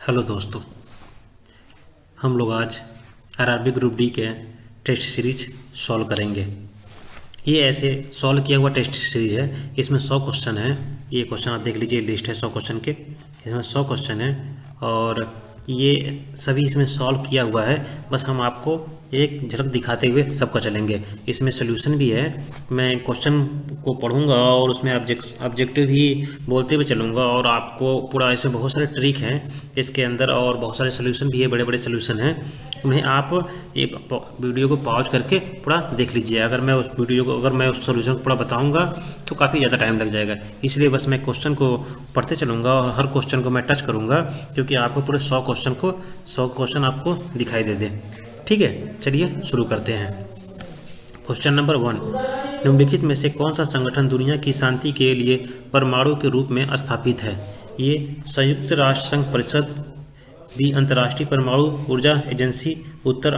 Hello दोस्तों, हम लोग आज आरआरबी ग्रुप डी के टेस्ट सीरीज सॉल्व करेंगे। ये ऐसे सॉल्व किया हुआ टेस्ट सीरीज है। इसमें 100 क्वेश्चन है। ये क्वेश्चन आप देख लीजिए, लिस्ट है 100 क्वेश्चन के। इसमें 100 क्वेश्चन है और ये सभी इसमें सॉल्व किया हुआ है। बस हम आपको एक झलक दिखाते हुए सबका चलेंगे। इसमें सोल्यूशन भी है। मैं क्वेश्चन को पढ़ूंगा और उसमें ऑब्जेक्टिव भी बोलते हुए चलूँगा और आपको पूरा इसमें बहुत सारे ट्रिक हैं इसके अंदर और बहुत सारे सोल्यूशन भी है, बड़े बड़े सोल्यूशन हैं। उन्हें आप ये वीडियो को पॉज करके पूरा देख लीजिए। अगर मैं उस सोल्यूशन को पूरा बताऊंगा तो काफ़ी ज़्यादा टाइम लग जाएगा, इसलिए बस मैं क्वेश्चन को पढ़ते चलूँगा और हर क्वेश्चन को मैं टच करूँगा, क्योंकि आपको पूरे 100 क्वेश्चन आपको दिखाई दे दे। ठीक है, चलिए शुरू करते हैं। क्वेश्चन नंबर 1, निम्नलिखित में से कौन सा संगठन दुनिया की शांति के लिए परमाणु के रूप में स्थापित है? ये संयुक्त राष्ट्र संघ परिषद, बी अंतर्राष्ट्रीय परमाणु ऊर्जा एजेंसी, उत्तर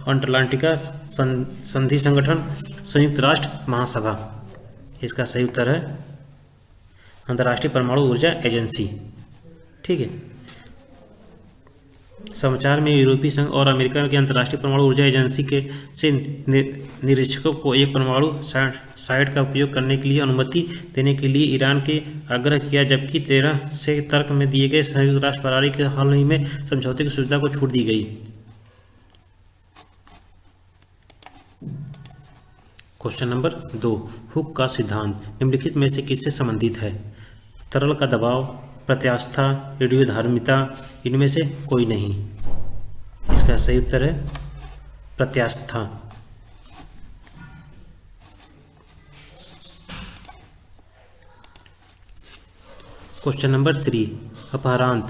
अटलांटिका संधि संगठन, संयुक्त राष्ट्र महासभा। इसका सही उत्तर है अंतर्राष्ट्रीय परमाणु ऊर्जा एजेंसी। ठीक है। समाचार में यूरोपीय संघ और अमेरिका की अंतर्राष्ट्रीय परमाणु ऊर्जा एजेंसी के से निरीक्षकों को एक परमाणु साइट का उपयोग करने के लिए अनुमति देने के लिए ईरान के आग्रह किया, जबकि 13 से तर्क में दिए गए संयुक्त राष्ट्र प्रणाली के हाल ही में समझौते की सुविधा को छूट दी गई। क्वेश्चन नंबर 2, हुक का सिद्धांत निम्नलिखित में से किससे संबंधित है? तरल का दबाव, प्रत्यास्था, रेडियोधर्मिता, इनमें से कोई नहीं। इसका सही उत्तर है प्रत्यास्था। क्वेश्चन नंबर 3, अपराह्न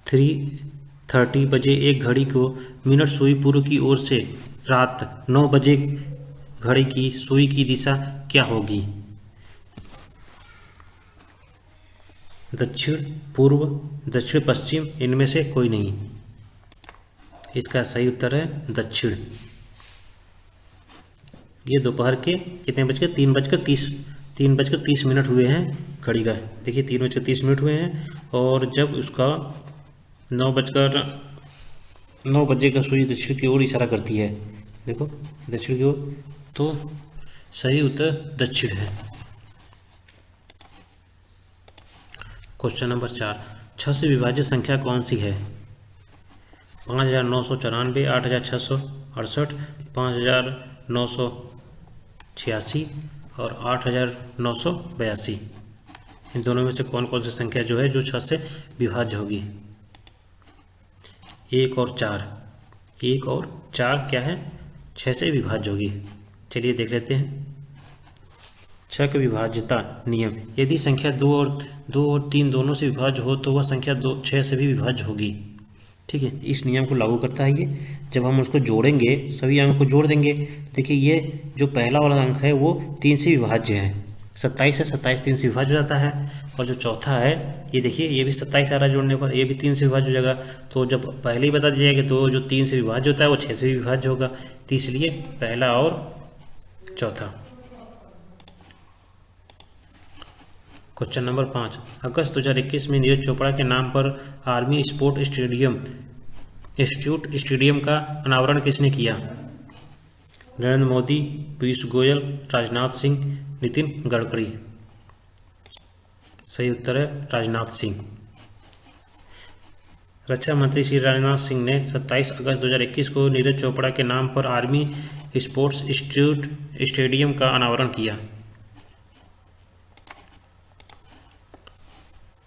3:30 बजे एक घड़ी को मिनट सुई पूर्व की ओर से रात 9 बजे घड़ी की सुई की दिशा क्या होगी? दक्षिण, पूर्व, दक्षिण पश्चिम, इनमें से कोई नहीं। इसका सही उत्तर है दक्षिण। ये दोपहर के कितने बजकर 3:30 मिनट हुए हैं घड़ी का। देखिए 3:30 मिनट हुए हैं और जब उसका 9 बजे का सुई दक्षिण की ओर इशारा करती है, देखो दक्षिण की ओर, तो सही उत्तर दक्षिण है। क्वेश्चन नंबर 4, 6 से विभाज्य संख्या कौन सी है? 5994, 8668, 5986 और 8982। इन दोनों में से कौन कौन सी संख्या जो है जो 6 से विभाज्य होगी? 1 और 4 क्या है? 6 से विभाज्य होगी। चलिए देख लेते हैं। 6 की विभाज्यता नियम, यदि संख्या 2 और 3 दोनों से विभाज्य हो तो वह संख्या 6 से भी विभाज्य होगी। ठीक है, इस नियम को लागू करता है ये। जब हम उसको जोड़ेंगे, सभी अंक को जोड़ देंगे, देखिए ये जो पहला वाला अंक है वो 3 से विभाज्य है। 27 है, 27 3 से विभाज्य हो जाता है। और जो चौथा है, ये देखिए ये भी 27 आ रहा है जोड़ने पर, ये भी 3 से विभाज्य हो जाएगा। तो जब पहले ही बता दिया गया तो जो 3 से विभाज्य होता है वो 6 से भी विभाज्य होगा। तो इसलिए पहला और चौथा। क्वेश्चन नंबर 5, अगस्त 2021 में नीरज चोपड़ा के नाम पर आर्मी स्पोर्ट इंस्टीट्यूट स्टेडियम का अनावरण किसने किया? नरेंद्र मोदी, पीयूष गोयल, राजनाथ सिंह, नितिन गडकरी। सही उत्तर है राजनाथ सिंह। रक्षा मंत्री श्री राजनाथ सिंह ने 27 अगस्त 2021 को नीरज चोपड़ा के नाम पर आर्मी स्पोर्ट्स इंस्टीट्यूट स्टेडियम का अनावरण किया।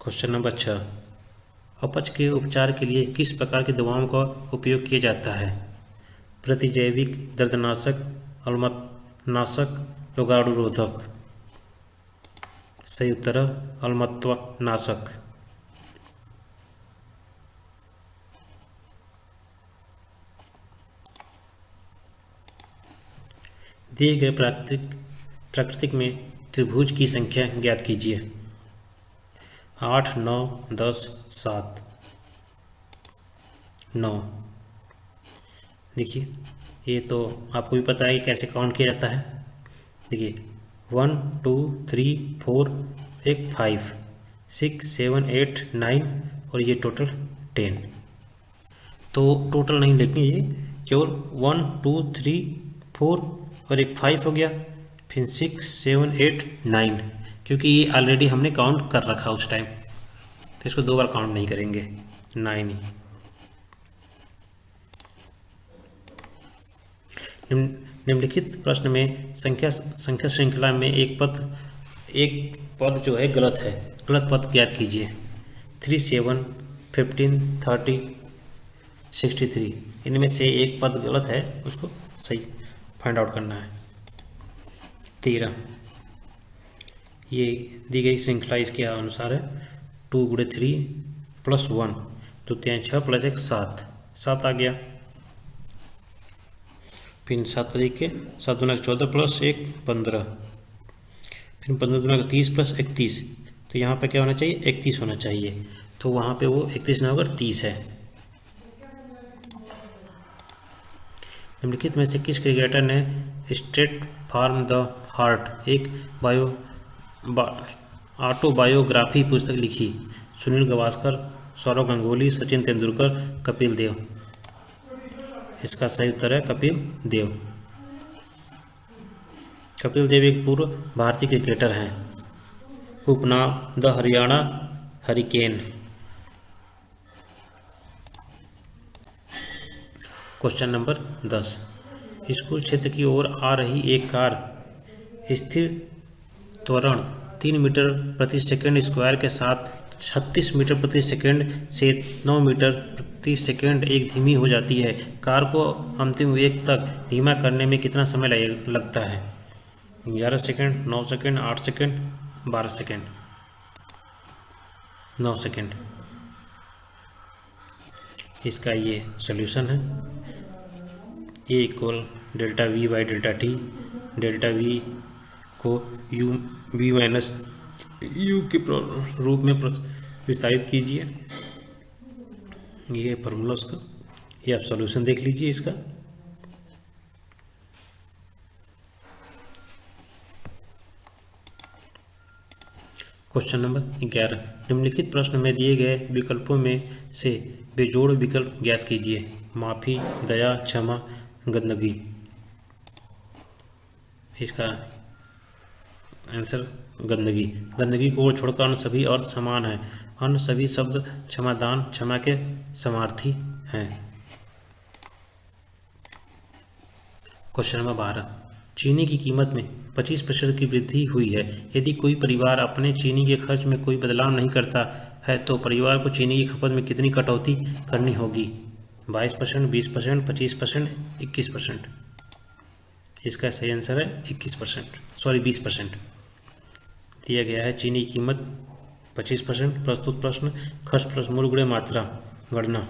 क्वेश्चन नंबर 6, अपच के उपचार के लिए किस प्रकार की दवाओं का उपयोग किया जाता है? प्रतिजैविक, दर्दनाशक, अम्लनाशक, रोगाणुरोधक। सही उत्तर है अम्लत्वनाशक। दिए गए प्राकृतिक में त्रिभुज की संख्या ज्ञात कीजिए। 8, 9, 10, 7, 9। देखिए ये तो आपको भी पता है कि कैसे काउंट किया जाता है। देखिए 1, 2, 3, 4, 5, 6, 7, 8, 9 और ये टोटल 10। तो टोटल नहीं लेंगे, ये केवल 1 2 3 4 और एक 5 हो गया, फिर 6 7 8 9, क्योंकि ये ऑलरेडी हमने काउंट कर रखा उस टाइम, तो इसको 2 बार काउंट नहीं करेंगे, 9 ही। निम्नलिखित प्रश्न में संख्या श्रृंखला में एक पद जो है गलत है, गलत पद ज्ञात कीजिए। 3 7 15 30 63, इनमें से एक पद गलत है, उसको सही फाइंड आउट करना है। 13, ये दी गई श्रृंखला इसके अनुसार है 2 × 3 + 1 तो 3 6 + 1 7, 7 आ गया। फिर 7 तरीके 7 दूना 14 + 1 15, फिर 15 दूना 30 + 31, तो यहाँ पे क्या होना चाहिए 31 होना चाहिए, तो वहाँ पे वो 31 ना होकर 30 है। निम्नलिखित में से किस क्रिकेटर ने स्ट्रेट फ्रॉम द हार्ट एक ऑटोबायोग्राफी पुस्तक लिखी? सुनील गावस्कर, सौरव गांगुली, सचिन तेंदुलकर, कपिल देव। इसका सही उत्तर है कपिल देव। कपिल देव एक पूर्व भारतीय क्रिकेटर हैं। उपनाम the Haryana hurricane. Question number 10, school क्षेत्र की ओर आ रही एक कार स्थिर त्वरण 3 मीटर प्रति सेकंड स्क्वायर के साथ 36 मीटर प्रति सेकंड से 9 मीटर प्रति सेकंड एक धीमी हो जाती है। कार को अंतिम वेग तक धीमा करने में कितना समय लगता है? 11 second, 9 second, 8 second, 12 second. 9 second. इसका ये सॉल्यूशन है, a equal delta v by delta t, delta v को यू वी माइनस यू के रूप में विस्तारित कीजिए। ये फॉर्मूला उसका, ये आप सॉल्यूशन देख लीजिए इसका। क्वेश्चन नंबर 11, निम्नलिखित प्रश्न में दिए गए विकल्पों में से बेजोड़ विकल्प ज्ञात कीजिए। माफ़ी, दया, क्षमा, गंदगी। इसका आंसर गंदगी। गंदगी को छोड़कर अन्य सभी अर्थ समान है। अन्य सभी शब्द क्षमादान, क्षमा के समार्थी हैं। क्वेश्चन नंबर 12, चीनी की कीमत में 25% की वृद्धि हुई है। यदि कोई परिवार अपने चीनी के खर्च में कोई बदलाव नहीं करता है तो परिवार को चीनी की खपत में कितनी कटौती करनी होगी? 22%, 20%, 25%, 21%। इसका सही आंसर है 21%, सॉरी 20%। दिया गया है चीनी की कीमत 25%। प्रस्तुत प्रश्न खर्च प्लस मूल्य गुणे मात्रा गणना,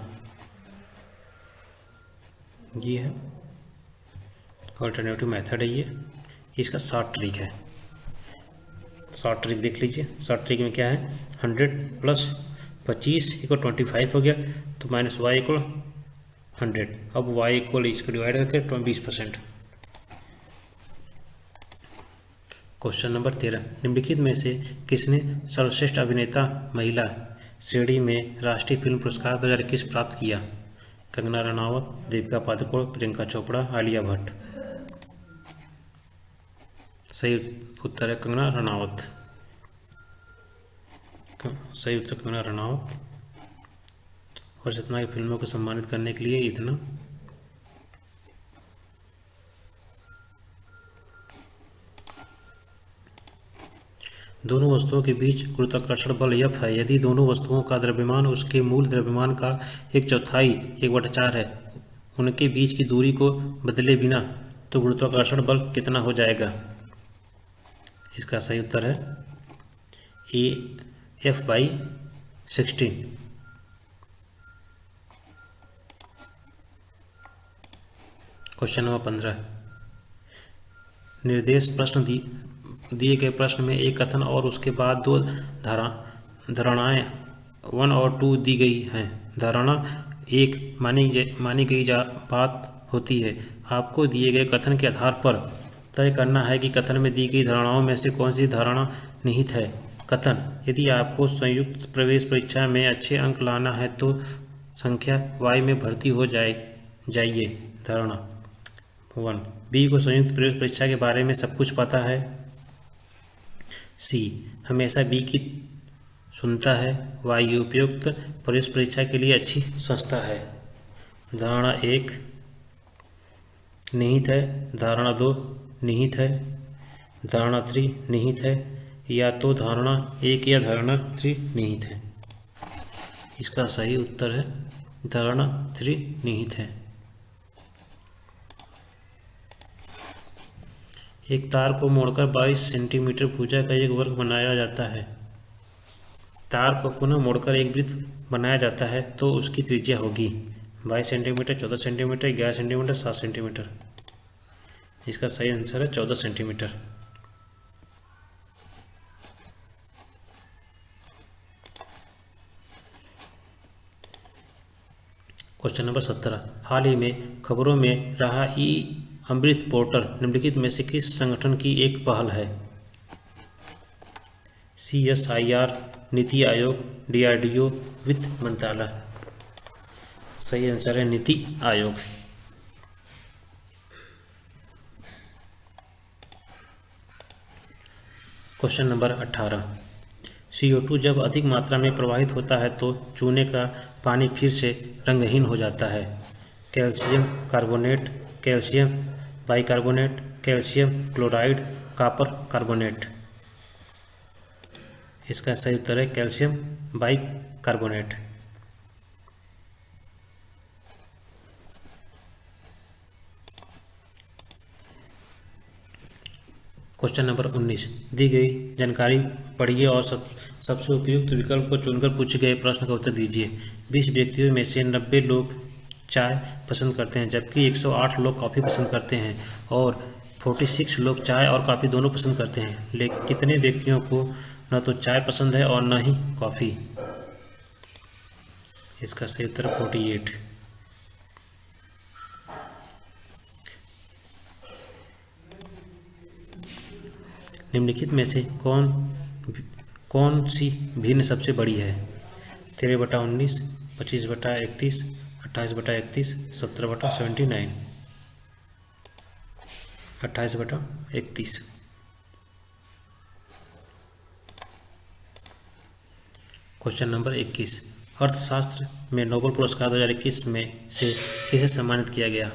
ये है ऑल्टरनेटिव मेथड है ये। इसका शॉर्ट ट्रिक है, शॉर्ट ट्रिक देख लीजिए। शॉर्ट ट्रिक में क्या है, 100 + 25 = 25 हो गया, तो माइनस y = 100। अब y = इसको डिवाइड करके 20%। क्वेश्चन नंबर 13, निम्नलिखित में से किसने सर्वश्रेष्ठ अभिनेता महिला श्रेणी में राष्ट्रीय फिल्म पुरस्कार 2021 प्राप्त किया? कंगना रनावत, दीपिका पादुकोण, प्रियंका चोपड़ा, आलिया भट्ट। सही उत्तर है कंगना रनावत। सही उत्तर कंगना रनावत। और जितना की फिल्मों को सम्मानित करने के लिए इतना। दोनों वस्तुओं के बीच गुरुत्वाकर्षण बल F है। यदि दोनों वस्तुओं का द्रव्यमान उसके मूल द्रव्यमान का 1/4 1/4 है, उनके बीच की दूरी को बदले बिना, तो गुरुत्वाकर्षण बल कितना हो जाएगा? इसका सही उत्तर है F/16। क्वेश्चन नंबर 15, निर्देश प्रश्न दिए गए प्रश्न में एक कथन और उसके बाद 2 धारणाएं 1 और 2 दी गई हैं। धारणा 1 मानी गई बात होती है। आपको दिए गए कथन के आधार पर तय करना है कि कथन में दी गई धारणाओं में से कौन सी धारणा निहित है। कथन, यदि आपको संयुक्त प्रवेश परीक्षा में अच्छे अंक लाना है तो संख्या y में भर्ती हो जाइए। धारणा 1, बी को संयुक्त प्रवेश परीक्षा के बारे में सब कुछ पता है। सी, हमेशा बी की सुनता है। वाई उपयुक्त प्रवेश परीक्षा के लिए अच्छी संस्था है। धारणा 1 निहित है, धारणा 2 निहित है, धारणा 3 निहित है, या तो धारणा 1 या धारणा 3 निहित है। इसका सही उत्तर है धारणा 3 निहित है। एक तार को मोड़कर 22 सेंटीमीटर भुजा का एक वर्ग बनाया जाता है। तार को पुनः मोड़कर एक वृत्त बनाया जाता है तो उसकी त्रिज्या होगी 22 सेंटीमीटर, 14 सेंटीमीटर, 11 सेंटीमीटर, 7 सेंटीमीटर। इसका सही आंसर है 14 सेंटीमीटर। क्वेश्चन नंबर 17, हाल ही में खबरों में रहा अमृत पोर्टल निम्नलिखित में से किस संगठन की एक पहल है? CSIR, नीति आयोग, DRDO, वित्त मंत्रालय। सही आंसर है NITI Aayog. Question number 18, CO2 जब अधिक मात्रा में प्रवाहित होता है तो चूने का पानी फिर से रंगहीन हो जाता है। Calcium carbonate, calcium bicarbonate, calcium chloride, copper carbonate. इसका सही उत्तर है कैल्शियम बाइकार्बोनेट। क्वेश्चन नंबर 19, दी गई जानकारी पढ़िए और सबसे उपयुक्त विकल्प को चुनकर पूछे गए प्रश्न का उत्तर दीजिए। 20 व्यक्तियों में से 90 लोग चाय पसंद करते हैं जबकि 108 लोग कॉफ़ी पसंद करते हैं और 46 लोग चाय और कॉफ़ी दोनों पसंद करते हैं। लेकिन कितने व्यक्तियों को न तो चाय पसंद है और न ही कॉफ़ी? इसका सही उत्तर 48। निम्नलिखित में से कौन सी भिन्न सबसे बड़ी है? 13/19, 25/31, 28/31, 17/79। 28/31। क्वेश्चन नंबर 21, अर्थशास्त्र में नोबेल पुरस्कार 2021 में से किसे सम्मानित किया गया?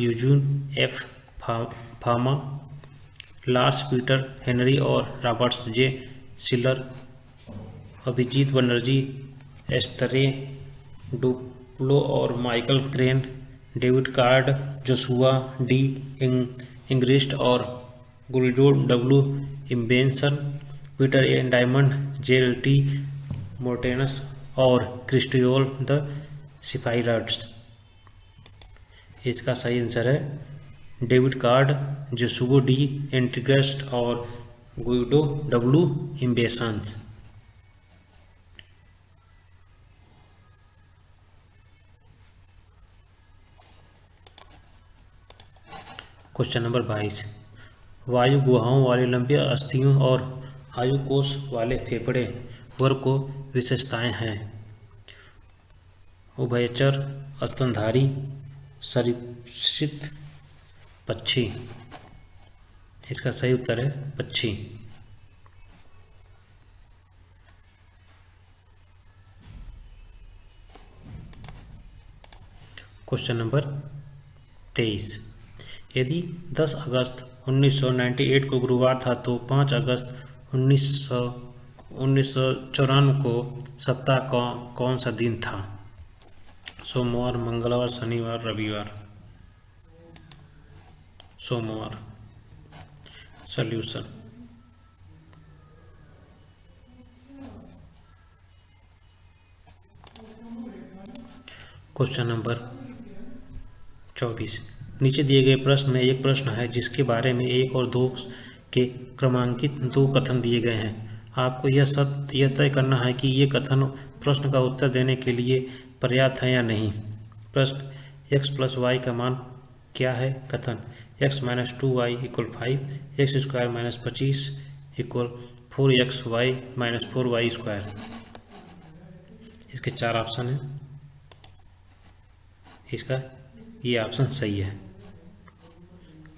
Eugene F Fama, Lars Peter Henry और Roberts J Shiller, Abhijit Banerjee, Esther Duflo और Michael Kremer, David Card, Joshua D Angrist और गुलजो W Imbens, Peter A Diamond, Dale T Mortensen और क्रिस्टियोल द सिपाइराट्स। इसका सही आंसर है David Card, Joshua D Angrist और Guido W Imbens. Question number 22, वायु गुहाओं वाले लंबे अस्थियों और आयु कोष वाले फेफड़े वर्ग को विशेषताएं हैं? उभयचर, स्तनधारी, सरीसृप, पक्षी। इसका सही उत्तर है पक्षी। क्वेश्चन नंबर 23, यदि 10 अगस्त 1998 को गुरुवार था तो 5 अगस्त 1994 को सप्ताह कौन सा दिन था? सोमवार, मंगलवार, शनिवार, रविवार। सोमवार। सॉल्यूशन, क्वेश्चन नंबर 24, नीचे दिए गए प्रश्न में एक प्रश्न है जिसके बारे में 1 और 2 के क्रमांकित 2 कथन दिए गए हैं। आपको यह तय करना है कि ये कथन प्रश्न का उत्तर देने के लिए पर्याप्त है या नहीं। प्रश्न, x + y का मान क्या है? कथन, x - 2y = 5, x² - 25 = 4xy-4y²। इसके 4 ऑप्शन हैं, इसका ये ऑप्शन सही है,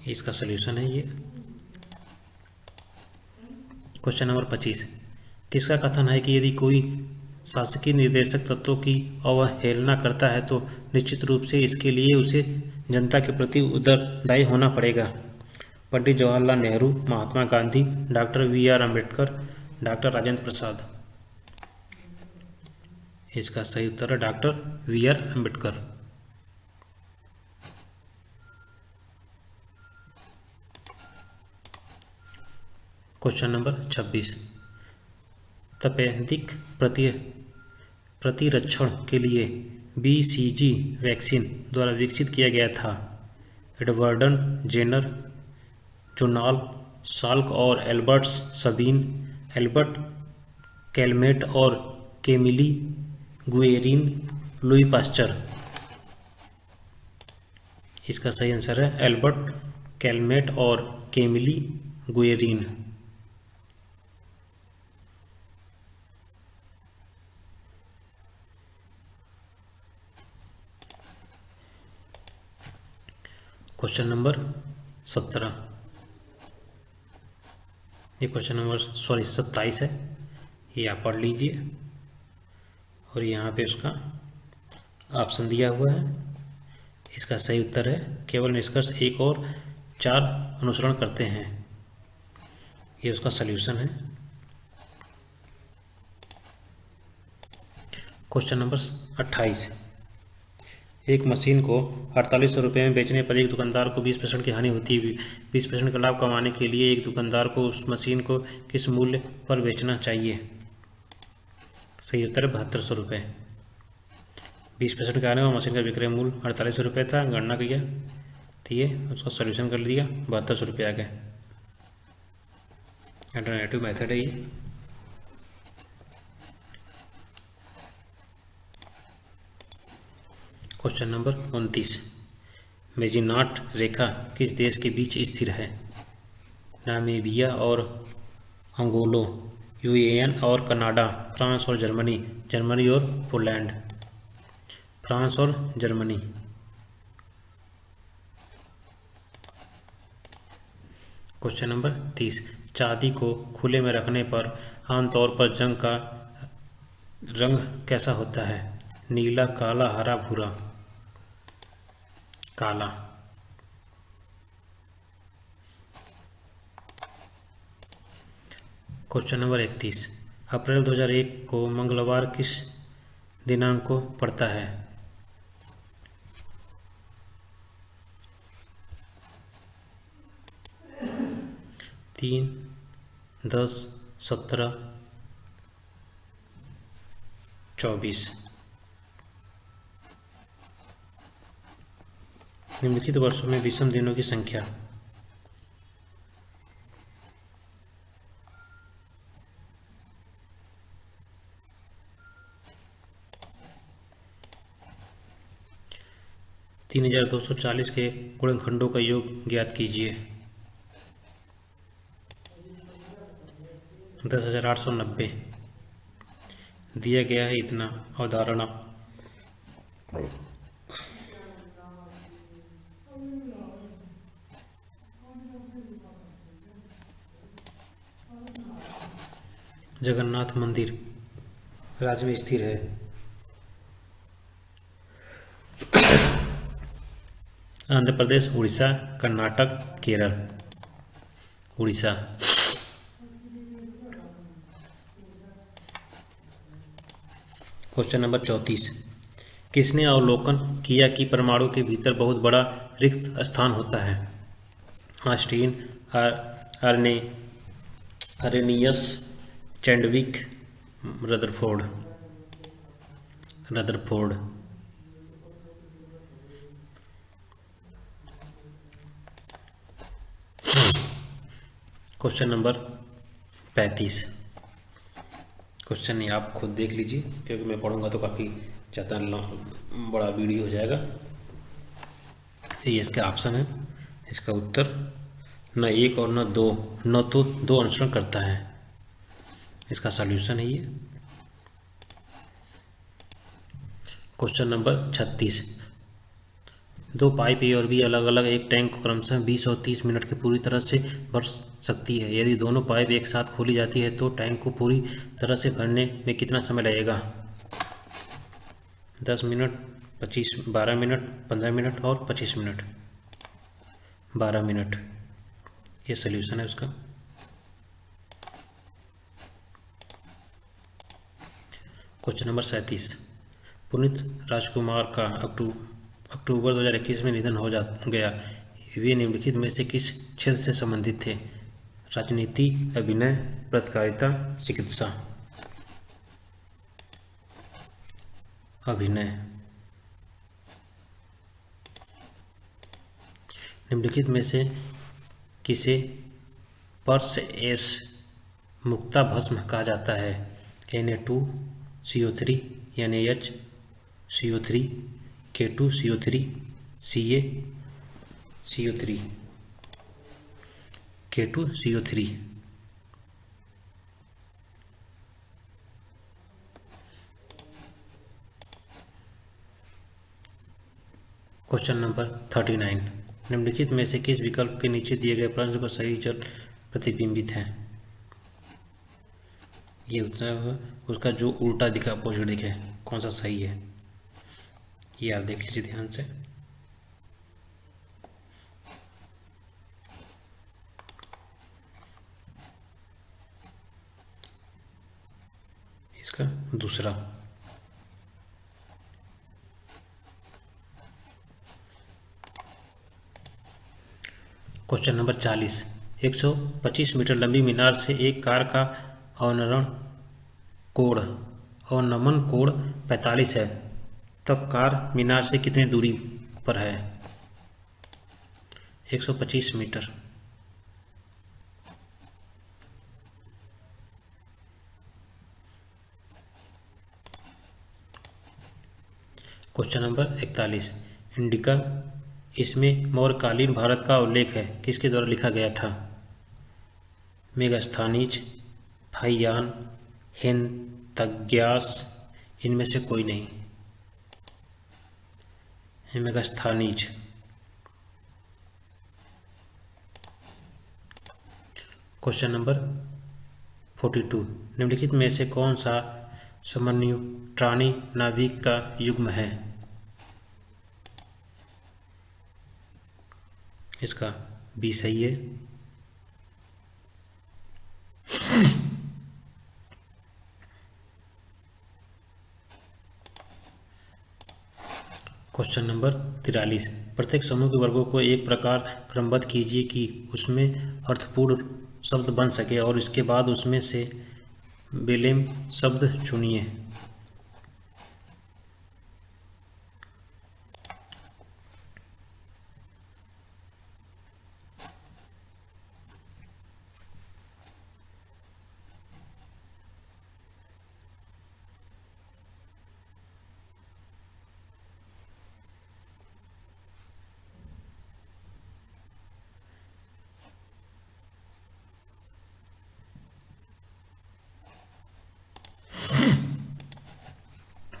इसका सलूशन है ये। क्वेश्चन नंबर 25, किसका कथन है कि यदि कोई शासकीय निर्देशक तत्वों की अवहेलना करता है तो निश्चित रूप से इसके लिए उसे जनता के प्रति उत्तरदायी होना पड़ेगा? Pandit Jawaharlal Nehru, Mahatma Gandhi, doctor V R. Ambedkar, doctor Rajendra Prasad. इसका सही उत्तर है doctor V R. Ambedkar. Question number 26, तपेदिक प्रतिरक्षण के लिए BCG वैक्सीन द्वारा विकसित किया गया था? एडवर्डन जेनर, जोनाल साल्क और एल्बर्ट सबीन, एल्बर्ट कैलमेट और केमिली गुएरिन, लुई पास्चर। इसका सही आंसर है एल्बर्ट कैलमेट और केमिली गुएरिन। क्वेश्चन नंबर 17, ये क्वेश्चन नंबर 27 है, ये आप पढ़ लीजिए और यहाँ पे उसका ऑप्शन दिया हुआ है। इसका सही उत्तर है केवल निष्कर्ष 1 और 4 अनुसरण करते हैं, ये उसका सल्यूशन है। क्वेश्चन नंबर 28, एक मशीन को 4800 रुपये में बेचने पर एक दुकानदार को 20% की हानि होती है। 20% का लाभ कमाने के लिए एक दुकानदार को उस मशीन को किस मूल्य पर बेचना चाहिए? सही उत्तर है 7200 रुपये। 20% का आने वाला मशीन का विक्रय मूल्य 4800 रुपये था, गणना किया तो ये उसका सोल्यूशन कर लिया, 7200 रुपये आ गए। अल्टरनेटिव मेथड है ये। क्वेश्चन नंबर 29, मेजिनाट रेखा किस देश के बीच स्थिर है? नामीबिया और अंगोला, यूएन और कनाडा, फ्रांस और जर्मनी, जर्मनी और पोलैंड। फ्रांस और जर्मनी। क्वेश्चन नंबर 30, चांदी को खुले में रखने पर आमतौर पर जंग का रंग कैसा होता है? नीला, काला, हरा, भूरा। काला। क्वेश्चन नंबर 31, अप्रैल 2001 को मंगलवार किस दिनांक को पड़ता है? 3, 10, 17, 24। निम्नलिखित वर्षों में विषम दिनों की संख्या? तीन 3240 के गुणनखंडों का योग ज्ञात कीजिए। 10,890 दिया गया है इतना। अवधारणा, जगन्नाथ मंदिर राज्य में स्थिर है। आंध्र प्रदेश, उड़ीसा, कर्नाटक, केरल। उड़ीसा। क्वेश्चन नंबर 34, किसने अवलोकन किया कि परमाणु के भीतर बहुत बड़ा रिक्त स्थान होता है? Austin, Arrhenius, Chadwick, Rutherford. Question number 35, question ये आप खुद देख लीजिए क्योंकि मैं पढ़ूंगा तो काफ़ी ज़्यादा बड़ा वीडियो हो जाएगा। ये इसका ऑप्शन है, इसका उत्तर न 1 और न 2, न तो 2 अनुसरण करता है। इसका सॉल्यूशन है ये। क्वेश्चन नंबर 36, दो पाइप ए और बी अलग अलग एक टैंक को क्रमशः 20 और 30 मिनट के पूरी तरह से भर सकती है। यदि दोनों पाइप एक साथ खोली जाती है तो टैंक को पूरी तरह से भरने में कितना समय लगेगा? 10 मिनट, 12 मिनट, 15 मिनट और 25 मिनट। 12 मिनट ये सल्यूशन है उसका। क्वेश्चन नंबर 37, पुनीत राजकुमार का अक्टूबर 2021 में निधन हो गया। वे निम्नलिखित में से किस क्षेत्र से संबंधित थे? राजनीति, अभिनय, पत्रकारिता, चिकित्सा। अभिनय। निम्नलिखित में से किसे पर्स एस मुक्ता भस्म कहा जाता है? Na2CO3, NaHCO3, K2CO3, CaCO3। K2CO3। Question number 39, निम्नलिखित में से किस विकल्प के नीचे दिए गए प्रश्न को सही जल प्रतिबिंबित है? ये उसका जो उल्टा दिखा, अपोजिट दिखे, कौन सा सही है ये आप देख लीजिए ध्यान से। इसका दूसरा। क्वेश्चन नंबर 40, 125 मीटर लंबी मीनार से एक कार का अवनमन कोण 45 है, तब कार मीनार से कितनी दूरी पर है? 125 मीटर। क्वेश्चन नंबर 41, इंडिका, इसमें मौर्यकालीन भारत का उल्लेख है, किसके द्वारा लिखा गया था? मेगास्थनीज, फाहियान, हेनतग्यास, इनमें से कोई नहीं। मेगास्थनीज। क्वेश्चन नंबर 42, निम्नलिखित में से कौन सा समन्युट्रानी नाभिक का युग्म है? इसका बी सही है। क्वेश्चन नंबर 43, प्रत्येक समूह के वर्गों को एक प्रकार क्रमबद्ध कीजिए कि उसमें अर्थपूर्ण शब्द बन सके और इसके बाद उसमें से बेलेम शब्द चुनिए।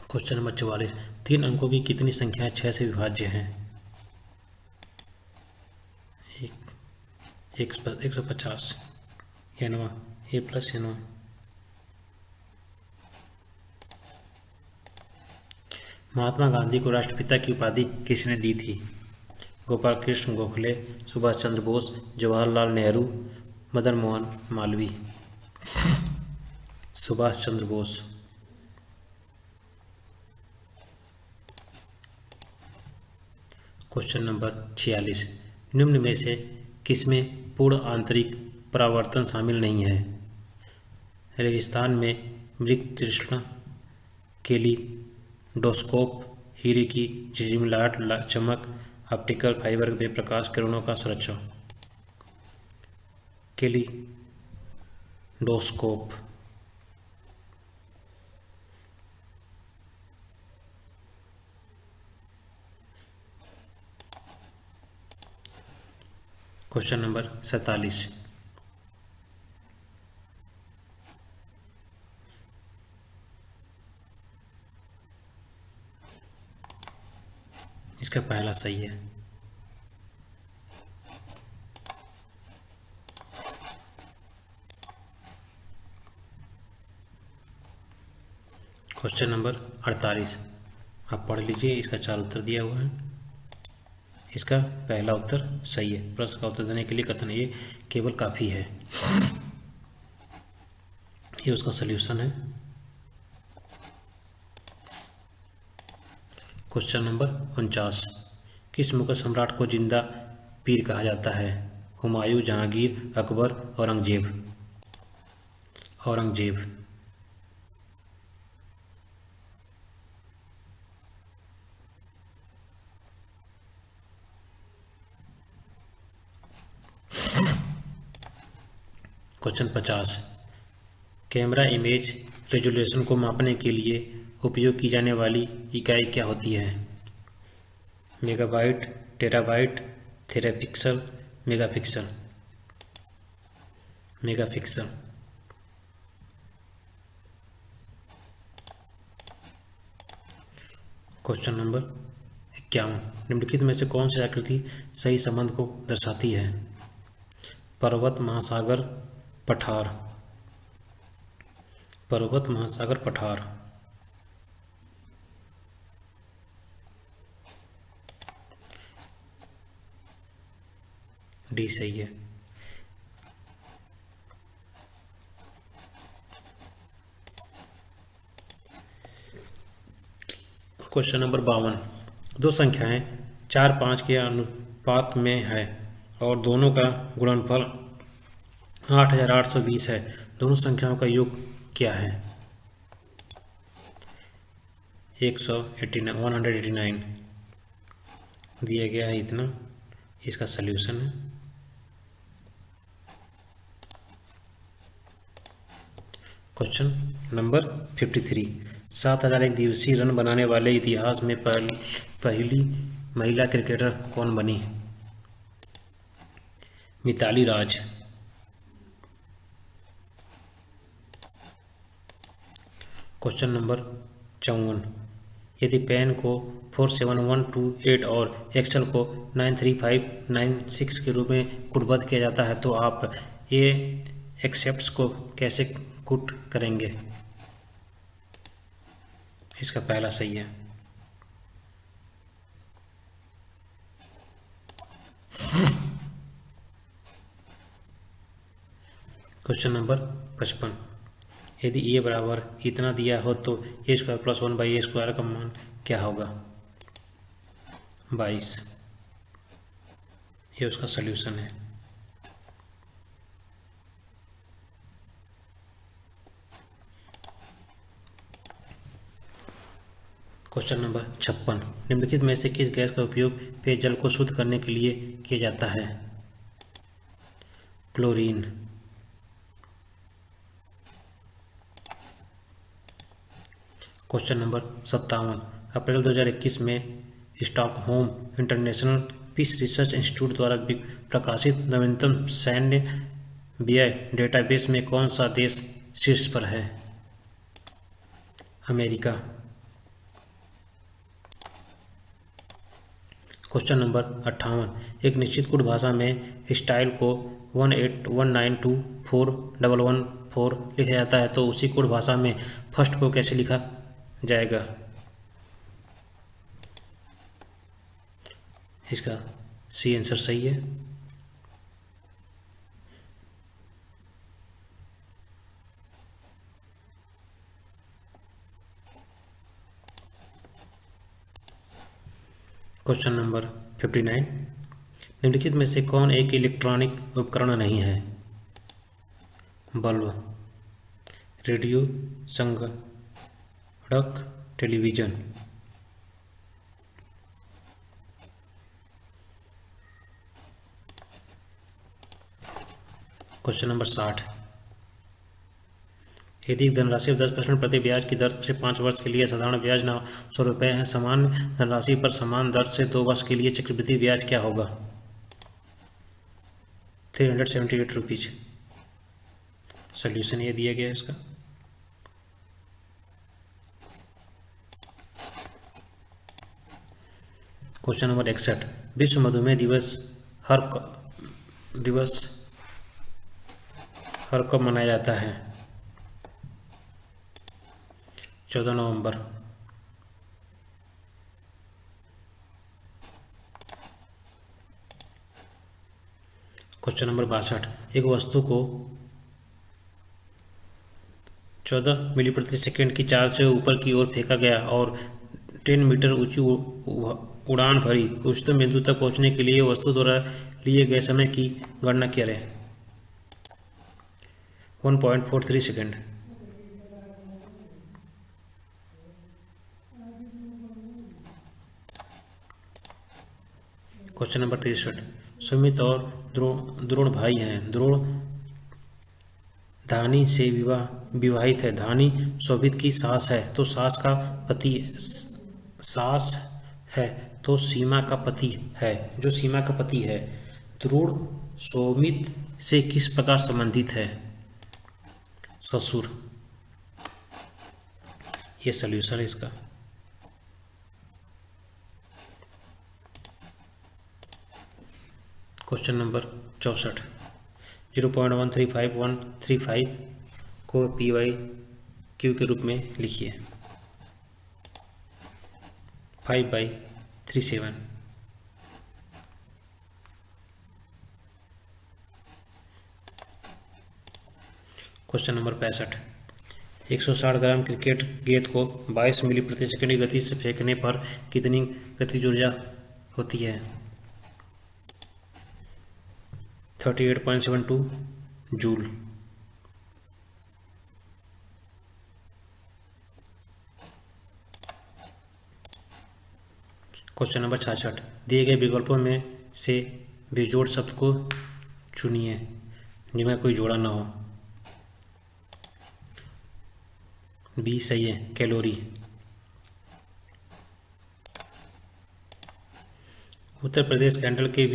क्वेश्चन नंबर 44, 3 अंकों की कितनी संख्याएं 6 से विभाज्य हैं? 150 यानवा ए प्लस यानवा। महात्मा गांधी को राष्ट्रपिता की उपाधि किसने दी थी? गोपाल कृष्ण गोखले, सुभाष चंद्र बोस, जवाहरलाल नेहरू, मदन मोहन मालवीय। सुभाष चंद्र बोस। क्वेश्चन नंबर 46, निम्न में से किसमें पूर्ण आंतरिक परावर्तन शामिल नहीं है? रेगिस्तान में मृगतृष्णा, केलिडोस्कोप, हीरे की झिलमिलाहट चमक, ऑप्टिकल फाइबर में प्रकाश किरणों का संरक्षण। केलिडोस्कोप। क्वेश्चन नंबर 47, इसका पहला सही है। क्वेश्चन नंबर 48 आप पढ़ लीजिए, इसका 4 उत्तर दिया हुआ है। इसका पहला उत्तर सही है। प्रश्न का उत्तर देने के लिए कथन ये केवल काफ़ी है, ये उसका सल्यूशन है। क्वेश्चन नंबर 49 किस मुगल सम्राट को जिंदा पीर कहा जाता है? Humayun, Jahangir, Akbar, Aurangzeb. Aurangzeb. Question 50 camera image resolution को मापने के लिए उपयोग की जाने वाली इकाई क्या होती है? Megabyte, terabyte, terapixel, megapixel. Megapixel. Question number 51 निम्नलिखित में से कौन सी आकृति सही संबंध को दर्शाती है? पर्वत, महासागर, पठार। पर्वत, महासागर, पठार। डी सही है। क्वेश्चन नंबर 52 दो संख्याएं 4-5 के अनुपात में है और दोनों का गुणनफल 8820 है। दोनों संख्याओं का योग क्या है? 189 दिया गया है इतना, इसका सल्यूशन है। क्वेश्चन नंबर 53 7001 दिवसीय रन बनाने वाले इतिहास में पहली महिला क्रिकेटर कौन बनी? मिताली राज। क्वेश्चन नंबर 54 यदि पैन को 47128 और एक्सेल को 93596 के रूप में कूटबद्ध किया जाता है तो आप ये एक्सेप्ट्स को कैसे कूट करेंगे? इसका पहला सही है। क्वेश्चन नंबर 55 यदि ए बराबर इतना दिया हो तो ए स्क्वायर प्लस 1/a² का मान क्या होगा? 22। ये उसका सल्यूशन है। क्वेश्चन नंबर 56 निम्नलिखित में से किस गैस का उपयोग पेयजल को शुद्ध करने के लिए किया जाता है? क्लोरीन। क्वेश्चन नंबर 57 अप्रैल 2021 में Stockholm International Peace Research Institute द्वारा प्रकाशित नवीनतम सैन्य व्यय डेटाबेस में कौन सा देश शीर्ष पर है? अमेरिका। क्वेश्चन नंबर 58 एक निश्चित कोड भाषा में स्टाइल को 181924114 लिखा जाता है तो उसी कोड भाषा में फर्स्ट को कैसे लिखा जाएगा? इसका सी आंसर सही है। क्वेश्चन नंबर 59 निम्नलिखित में से कौन एक इलेक्ट्रॉनिक उपकरण नहीं है? बल्ब, रेडियो, संगणक, टेलीविजन। क्वेश्चन नंबर 60 यदि धनराशि 10% प्रति ब्याज की दर से 5 वर्ष के लिए साधारण ब्याज 900 रुपये है, समान धनराशि पर समान दर से 2 वर्ष के लिए चक्रवृद्धि ब्याज क्या होगा? 378 रुपीज। सोल्यूशन ये दिया गया है इसका। क्वेश्चन नंबर 61, विश्व मधुमेह दिवस हर कब मनाया जाता है? 14 नवंबर। क्वेश्चन नंबर 62, एक वस्तु को 14 मिली प्रति सेकंड की चाल से ऊपर की ओर फेंका गया और 10 मीटर ऊंची उड़ान भरी। उच्चतम बिंदु तक पहुंचने के लिए वस्तु द्वारा लिए गए समय की गणना करें। 1.43 सेकंड। क्वेश्चन नंबर 63, सुमित और द्रोण भाई हैं। द्रोण धानी से विवाहित है। धानी शोभित की सास है तो सास है तो सीमा का पति है, जो सीमा का पति है। द्रोण शोभित से किस प्रकार संबंधित है? ससुर। ये सॉल्यूशन है इसका। क्वेश्चन नंबर 64, 0.135135 को PQ के रूप में लिखिए। 5/37। क्वेश्चन नंबर 65, 160 ग्राम क्रिकेट गेंद को 22 मिली प्रति सेकंड की गति से फेंकने पर कितनी गतिज ऊर्जा होती है? 38.72 जूल। क्वेश्चन नंबर 66, दिए गए विकल्पों में से बेजोड़ शब्द को चुनिए जिनमें कोई जोड़ा ना हो। बी सही है, कैलोरी। उत्तर प्रदेश कैंडल के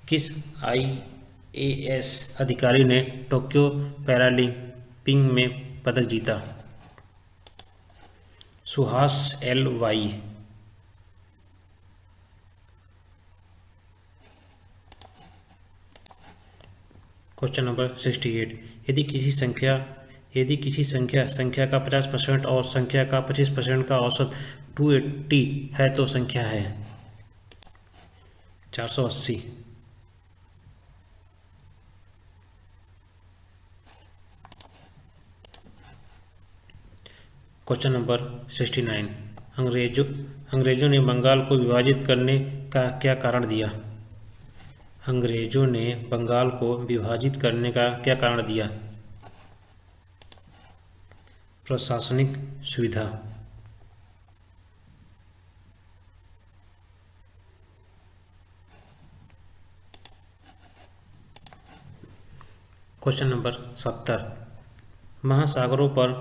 किस IAS अधिकारी ने टोक्यो पैरालंपिक में पदक जीता? सुहास LY। क्वेश्चन नंबर 68, यदि किसी संख्या का 50% और संख्या का 25% का औसत 280 है तो संख्या है? 480। क्वेश्चन नंबर 69, अंग्रेजों ने बंगाल को विभाजित करने का क्या कारण दिया? अंग्रेजों ने बंगाल को विभाजित करने का क्या कारण दिया? प्रशासनिक सुविधा। क्वेश्चन नंबर 70, महासागरों पर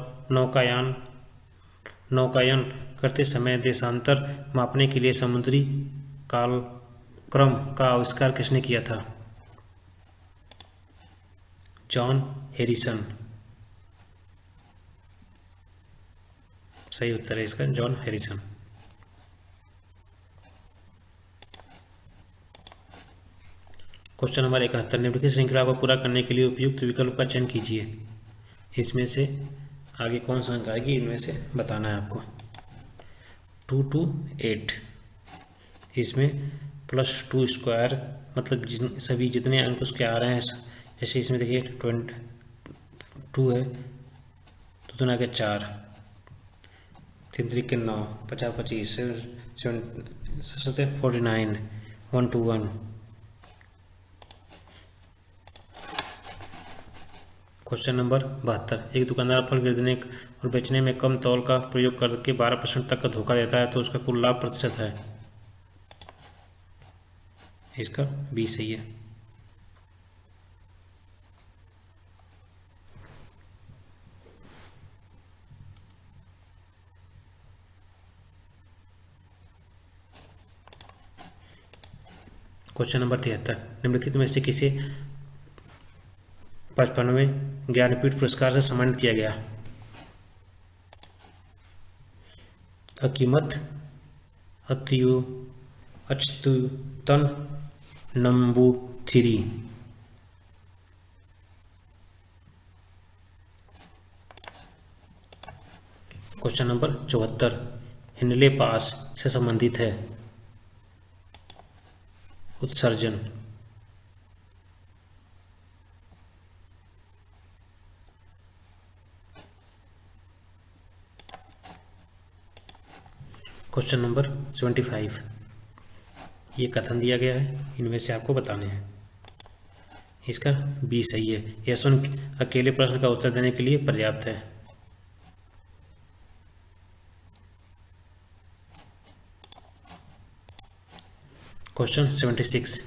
नौकायन करते समय देशांतर मापने के लिए समुद्री कालक्रम का आविष्कार किसने किया था? John Harrison. सही उत्तर है इसका, जॉन हैरिसन। क्वेश्चन नंबर 71, निम्नलिखित श्रृंखला को पूरा करने के लिए उपयुक्त विकल्प का चयन कीजिए। इसमें से आगे कौन सा अंक आएगी इनमें से बताना है आपको। 2 to 8, इसमें +2 स्क्वायर मतलब सभी जितने अंक उसके आ रहे हैं, जैसे इसमें देखिए 2 है तो दोनों आगे 4, 3 3 9, 50 25, 7 49, 1 to 1। क्वेश्चन नंबर 72, एक दुकानदार फल खरीदने और बेचने में कम तौल का प्रयोग करके 12% तक का धोखा देता है तो उसका कुल लाभ प्रतिशत है? इसका बी सही है। क्वेश्चन नंबर 73, निम्नलिखित में से किसे 55वें ज्ञानपीठ पुरस्कार से सम्मानित किया गया? अत्यु अच्युतन नंबूथिरी। क्वेश्चन नंबर 74 हिनले पास से संबंधित है। उत्सर्जन। क्वेश्चन नंबर 75 ये कथन दिया गया है, इनमें से आपको बताने हैं। इसका बी सही है। यह सुन अकेले प्रश्न का उत्तर देने के लिए पर्याप्त है। क्वेश्चन 76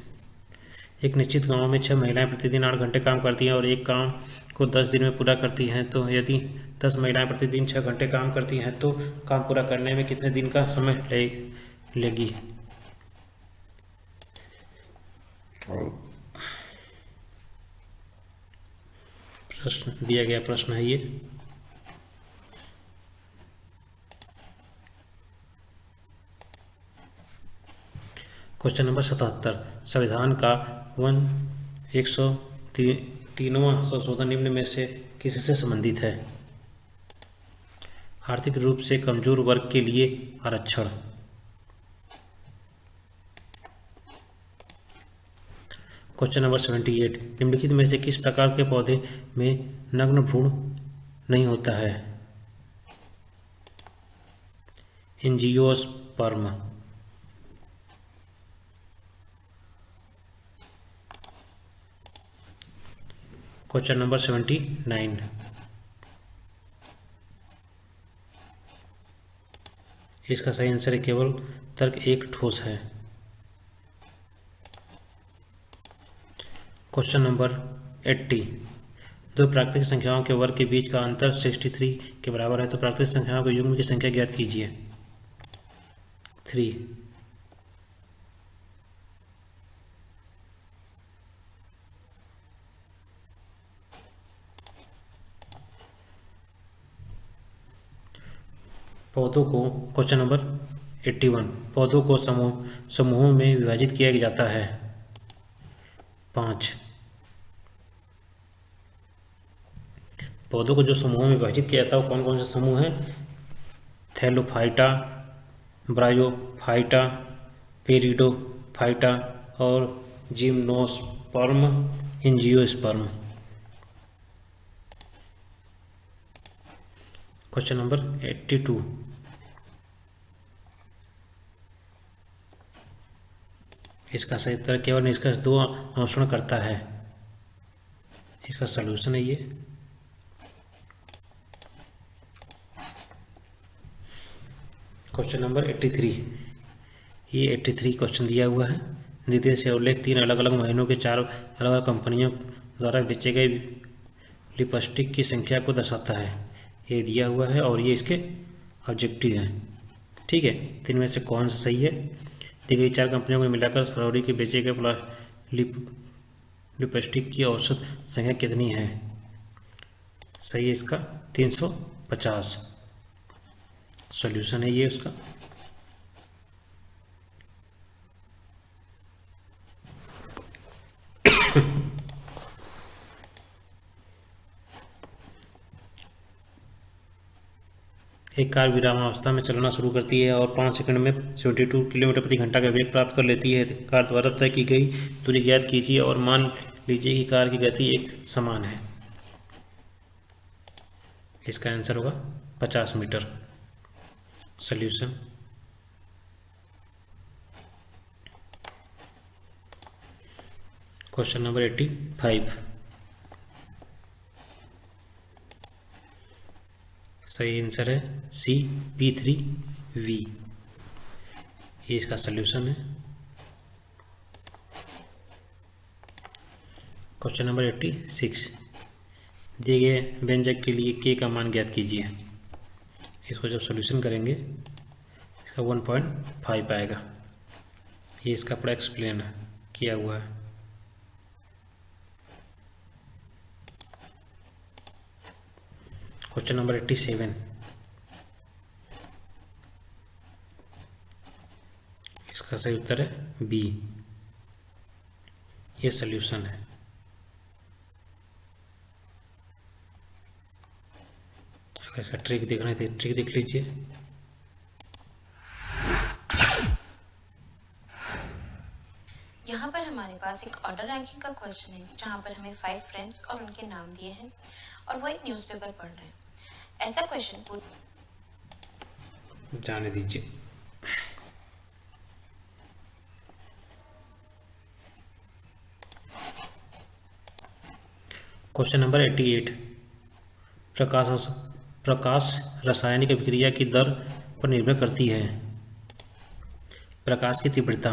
एक निश्चित गांव में 6 महिलाएं प्रतिदिन 8 घंटे काम करती हैं और एक काम को 10 दिन में पूरा करती हैं। तो यदि 10 महिलाएं प्रतिदिन 6 घंटे काम करती हैं तो काम पूरा करने में कितने दिन का समय लेगी? प्रश्न दिया गया प्रश्न है ये। क्वेश्चन नंबर 77 संविधान का 103वां संशोधन निम्न में से किससे संबंधित है? आर्थिक रूप से कमजोर वर्ग के लिए आरक्षण। क्वेश्चन नंबर 78 निम्नलिखित में से किस प्रकार के पौधे में नग्न भ्रूण नहीं होता है? एंजियोस्पर्म। क्वेश्चन नंबर 79 इसका सही आंसर है केवल तर्क एक ठोस है। क्वेश्चन नंबर 80 दो प्राकृतिक संख्याओं के वर्ग के बीच का अंतर 63 के बराबर है तो प्राकृतिक संख्याओं के युग्म की संख्या ज्ञात कीजिए। 3। पौधों को क्वेश्चन नंबर 81 पौधों को समूहों में विभाजित किया जाता है। 5। पौधों को जो समूहों में विभाजित किया जाता है वो कौन कौन से समूह हैं? थैलोफाइटा, ब्रायोफाइटा, पेरिडोफाइटा और जिम्नोस्पर्म, एंजियोस्पर्म। क्वेश्चन नंबर 82 इसका सही उत्तर केवल निष्कर्ष 2 अनुसरण करता है। इसका सलूशन है ये। क्वेश्चन नंबर 83 ये 83 क्वेश्चन दिया हुआ है। नीचे से उल्लेख 3 अलग अलग महीनों के 4 अलग अलग कंपनियों द्वारा बेचे गए लिपस्टिक की संख्या को दर्शाता है। ये दिया हुआ है और ये इसके ऑब्जेक्टिव हैं। ठीक है, तो इनमें से कौन सा सही है? दी गई 4 कंपनियों को मिलाकर फरवरी के बेचे गए लिपस्टिक की औसत संख्या कितनी है? सही है इसका 350। सॉल्यूशन है ये उसका। एक कार विरामावस्था में चलना शुरू करती है और 5 सेकंड में 72 किलोमीटर प्रति घंटा का वेग प्राप्त कर लेती है। कार द्वारा तय की गई दूरी ज्ञात कीजिए और मान लीजिए कि कार की गति एक समान है। इसका आंसर होगा 50 मीटर। सॉल्यूशन क्वेश्चन नंबर 85 सही आंसर है CP3V। ये इसका सॉल्यूशन है। क्वेश्चन नंबर 86 दिए गए व्यंजक के लिए K का मान ज्ञात कीजिए। इसको जब सॉल्यूशन करेंगे इसका 1.5 आएगा। ये इसका पूरा एक्सप्लेन किया हुआ है। क्वेश्चन नंबर 87 इसका सही उत्तर है बी, ये सॉल्यूशन है। अगर इसका ट्रिक देखना है तो ट्रिक देख लीजिए। यहाँ पर हमारे पास एक ऑर्डर रैंकिंग का क्वेश्चन है जहाँ पर हमें 5 फ्रेंड्स और उनके नाम दिए हैं और वो एक न्यूज़पेपर पढ़ रहे हैं। ऐसा क्वेश्चन जाने दीजिए। क्वेश्चन नंबर 88, प्रकाश रासायनिक अभिक्रिया की दर पर निर्भर करती है। प्रकाश की तीव्रता।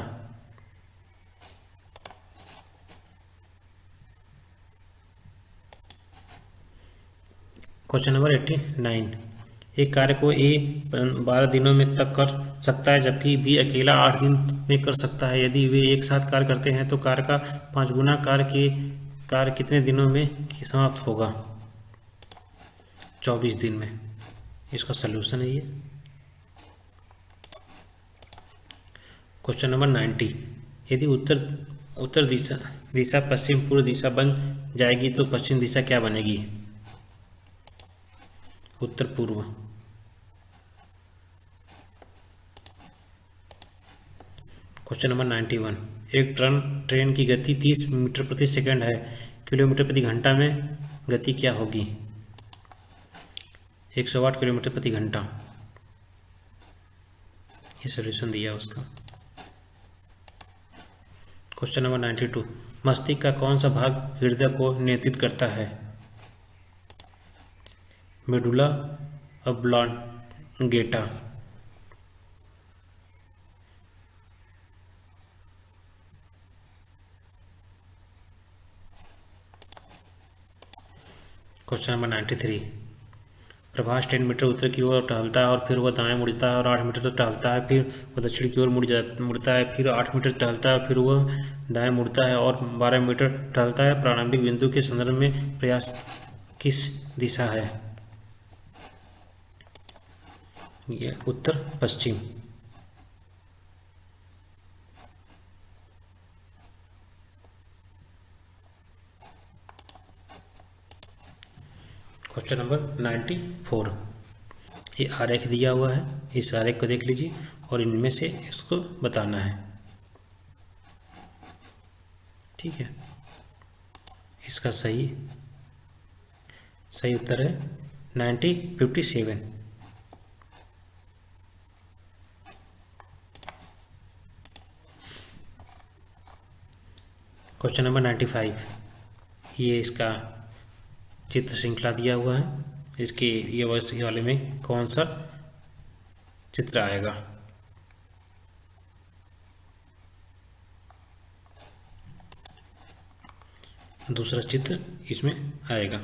क्वेश्चन नंबर 89, एक कार्य को ए 12 दिनों में तक कर सकता है जबकि बी अकेला 8 दिन में कर सकता है। यदि वे एक साथ कार्य करते हैं तो कार्य का 5 गुना कार्य कितने दिनों में समाप्त होगा? 24 दिन में। इसका सलूशन है ये। क्वेश्चन नंबर 90, यदि उत्तर दिशा पश्चिम पूर्व दिशा बन जाएगी तो पश्चिम दिशा क्या बनेगी? उत्तर पूर्व। क्वेश्चन नंबर 91, एक ट्रेन की गति 30 मीटर प्रति सेकंड है, किलोमीटर प्रति घंटा में गति क्या होगी? 108 किलोमीटर प्रति घंटा। ये सॉल्यूशन दिया उसका। क्वेश्चन नंबर 92, मस्तिष्क का कौन सा भाग हृदय को नियंत्रित करता है? Medulla oblongata. Question number 93, Prabhas 10 metre उत्तर की ओर टहलता है और फिर वह दाएं मुड़ता है और 8 मीटर तक टहलता है, फिर वह दक्षिण की ओर मुड़ता है, फिर 8 मीटर टहलता है, फिर वह दाएं मुड़ता है और 12 मीटर टहलता है। प्रारंभिक बिंदु के संदर्भ में प्रयास किस दिशा है? ये उत्तर पश्चिम। क्वेश्चन नंबर 94, ये आरेख दिया हुआ है, इस आरेख को देख लीजिए और इनमें से इसको बताना है। ठीक है, इसका सही उत्तर है 57। क्वेश्चन नंबर 95, ये इसका चित्र श्रृंखला दिया हुआ है, इसके ये वर्ष वाले में कौन सा चित्र आएगा? दूसरा चित्र इसमें आएगा।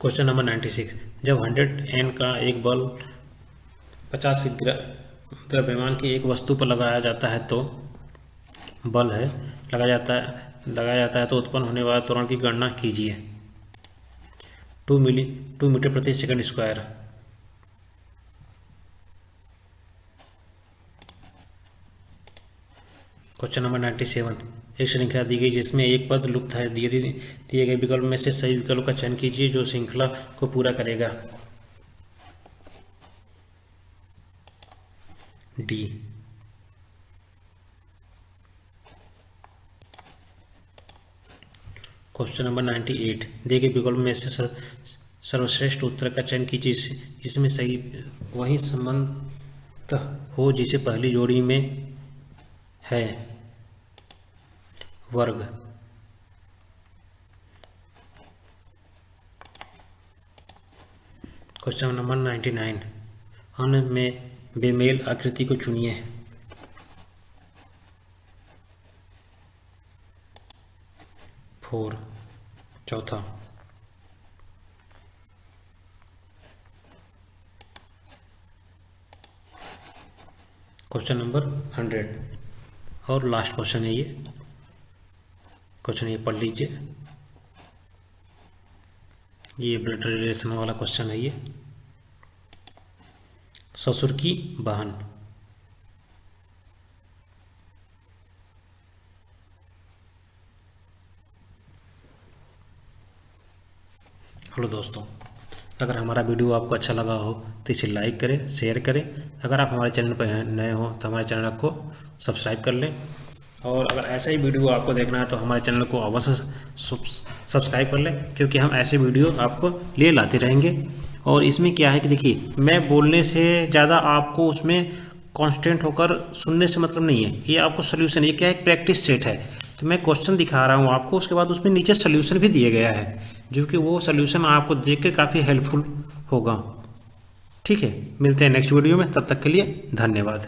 क्वेश्चन नंबर 96, जब 100 N का एक बल 50 द्रव्यमान की एक वस्तु पर लगाया जाता है तो बल है लगाया जाता है तो उत्पन्न होने वाला त्वरण की गणना कीजिए। 2 मीटर प्रति सेकंड स्क्वायर। क्वेश्चन नंबर 97, एक श्रृंखला दी गई जिसमें एक पद लुप्त है, दिए गए विकल्प में से सही विकल्प का चयन कीजिए जो श्रृंखला को पूरा करेगा। डी। क्वेश्चन नंबर 98, दिए गए विकल्प में से सर्वश्रेष्ठ उत्तर का चयन कीजिए जिसमें सही वही संबंध हो जिसे पहली जोड़ी में है। वर्ग। क्वेश्चन नंबर 99, अन्य में बेमेल आकृति को चुनिए। चौथा। क्वेश्चन नंबर 100 और लास्ट क्वेश्चन है ये। क्वेश्चन ये पढ़ लीजिए। ये ब्लड रिलेशन वाला क्वेश्चन है ये। ससुर की बहन। हेलो दोस्तों, अगर हमारा वीडियो आपको अच्छा लगा हो तो इसे लाइक करें, शेयर करें। अगर आप हमारे चैनल पर नए हो तो हमारे चैनल को सब्सक्राइब कर लें, और अगर ऐसा ही वीडियो आपको देखना है तो हमारे चैनल को अवश्य सब्सक्राइब कर लें, क्योंकि हम ऐसे वीडियो आपको लिए लाते रहेंगे। और इसमें क्या है कि देखिए, मैं बोलने से ज़्यादा आपको उसमें कांस्टेंट होकर सुनने से मतलब नहीं है। ये आपको सोल्यूशन, ये क्या है, एक प्रैक्टिस सेट है। तो मैं क्वेश्चन दिखा रहा हूँ आपको, उसके बाद उसमें नीचे सोल्यूशन भी दिया गया है, जो कि वो सोल्यूशन आपको देख के काफ़ी हेल्पफुल होगा। ठीक है, मिलते हैं नेक्स्ट वीडियो में, तब तक के लिए धन्यवाद।